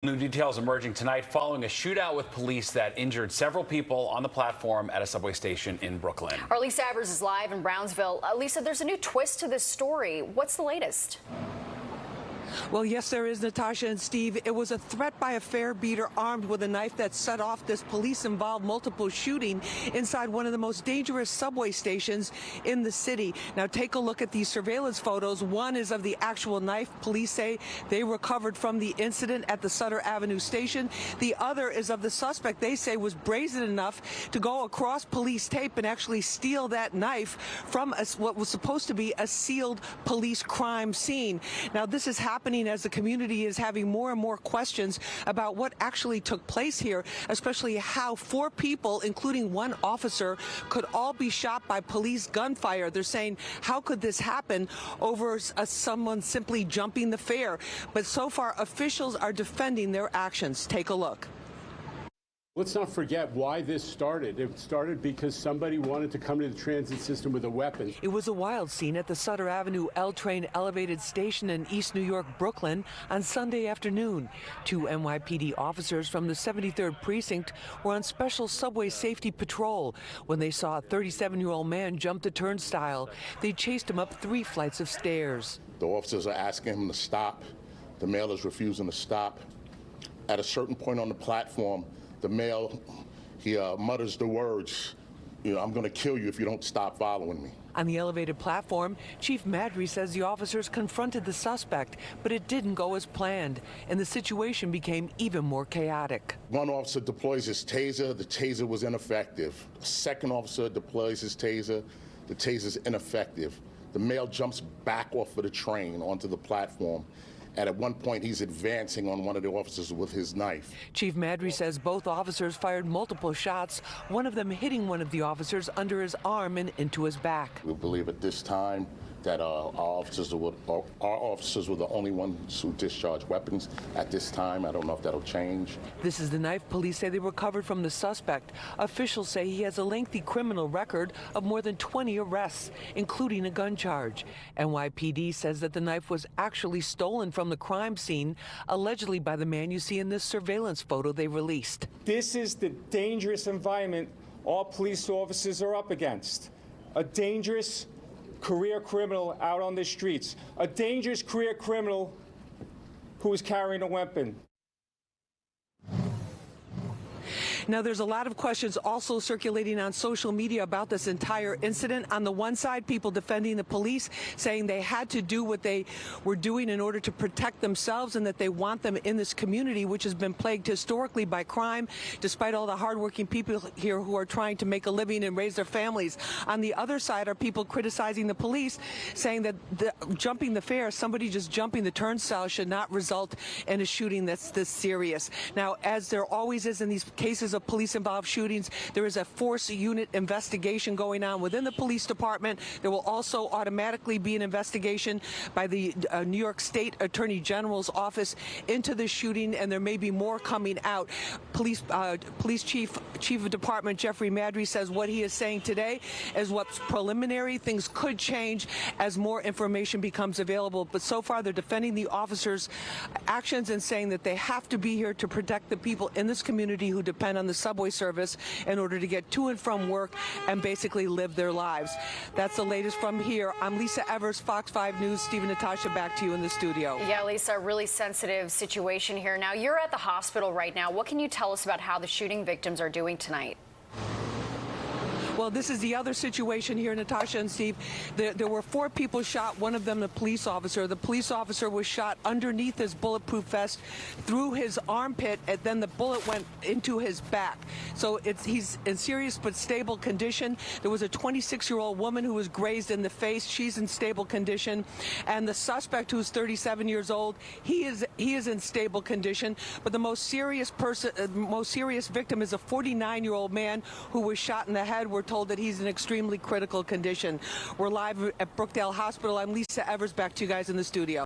New details emerging tonight following a shootout with police that injured several people on the platform at a subway station in Brooklyn. Our Lisa Evers is live in Brownsville. Lisa, there's a new twist to this story. What's the latest? Well, yes, there is, Natasha and Steve. It was a threat by a fare beater armed with a knife that set off this police-involved multiple shooting inside one of the most dangerous subway stations in the city. Now, take a look at these surveillance photos. One is of the actual knife police say they recovered from the incident at the Sutter Avenue station. The other is of the suspect they say was brazen enough to go across police tape and actually steal that knife from what was supposed to be a sealed police crime scene. Now, this is happening as the community is having more and more questions about what actually took place here, especially how 4 people, including 1 officer, could all be shot by police gunfire. They're saying, how could this happen over someone simply jumping the fare? But so far, officials are defending their actions. Take a look. Let's not forget why this started. It started because somebody wanted to come to the transit system with a weapon. It was a wild scene at the Sutter Avenue L train elevated station in East New York, Brooklyn on Sunday afternoon. 2 NYPD officers from the 73rd Precinct were on special subway safety patrol when they saw a 37-year-old man jump the turnstile. They chased him up 3 flights of stairs. The officers are asking him to stop. The male is refusing to stop. At a certain point on the platform, the male, he mutters the words, I'm going to kill you if you don't stop following me. On the elevated platform, Chief Madry says the officers confronted the suspect, but it didn't go as planned, and the situation became even more chaotic. One officer deploys his taser. The taser was ineffective. The second officer deploys his taser. The taser's ineffective. The male jumps back off of the train onto the platform. And at one point, he's advancing on one of the officers with his knife. Chief Madry says both officers fired multiple shots, one of them hitting one of the officers under his arm and into his back. We believe at this time that our officers were the only ones who discharged weapons at this time. I don't know if that'll change. This is the knife police say they recovered from the suspect. Officials say he has a lengthy criminal record of more than 20 arrests, including a gun charge. NYPD says that the knife was actually stolen from the crime scene, allegedly by the man you see in this surveillance photo they released. This is the dangerous environment all police officers are up against. A dangerous career criminal out on the streets, a dangerous career criminal who is carrying a weapon. Now, there's a lot of questions also circulating on social media about this entire incident. On the one side, people defending the police, saying they had to do what they were doing in order to protect themselves and that they want them in this community, which has been plagued historically by crime, despite all the hardworking people here who are trying to make a living and raise their families. On the other side are people criticizing the police, saying that jumping the fare, somebody just jumping the turnstile, should not result in a shooting that's this serious. Now, as there always is in these cases of police-involved shootings, there is a force unit investigation going on within the police department. There will also automatically be an investigation by the New York State Attorney General's office into the shooting, and there may be more coming out. Police Chief of Department Jeffrey Madry says what he is saying today is what's preliminary. Things could change as more information becomes available, but so far they're defending the officers' actions and saying that they have to be here to protect the people in this community who depend on the subway service in order to get to and from work and basically live their lives. That's the latest from here. I'm Lisa Evers, Fox 5 News. Steve and Natasha, back to you in the studio. Yeah, Lisa, a really sensitive situation here. Now, you're at the hospital right now. What can you tell us about how the shooting victims are doing tonight? Well, this is the other situation here, Natasha and Steve. There were 4 people shot, one of them a police officer. The police officer was shot underneath his bulletproof vest, through his armpit, and then the bullet went into his back. So he's in serious but stable condition. There was a 26-year-old woman who was grazed in the face. She's in stable condition. And the suspect, who's 37 years old, he is in stable condition. But the most serious victim is a 49-year-old man who was shot in the head. We're told that he's in extremely critical condition. We're live at Brookdale Hospital. I'm Lisa Evers. Back to you guys in the studio.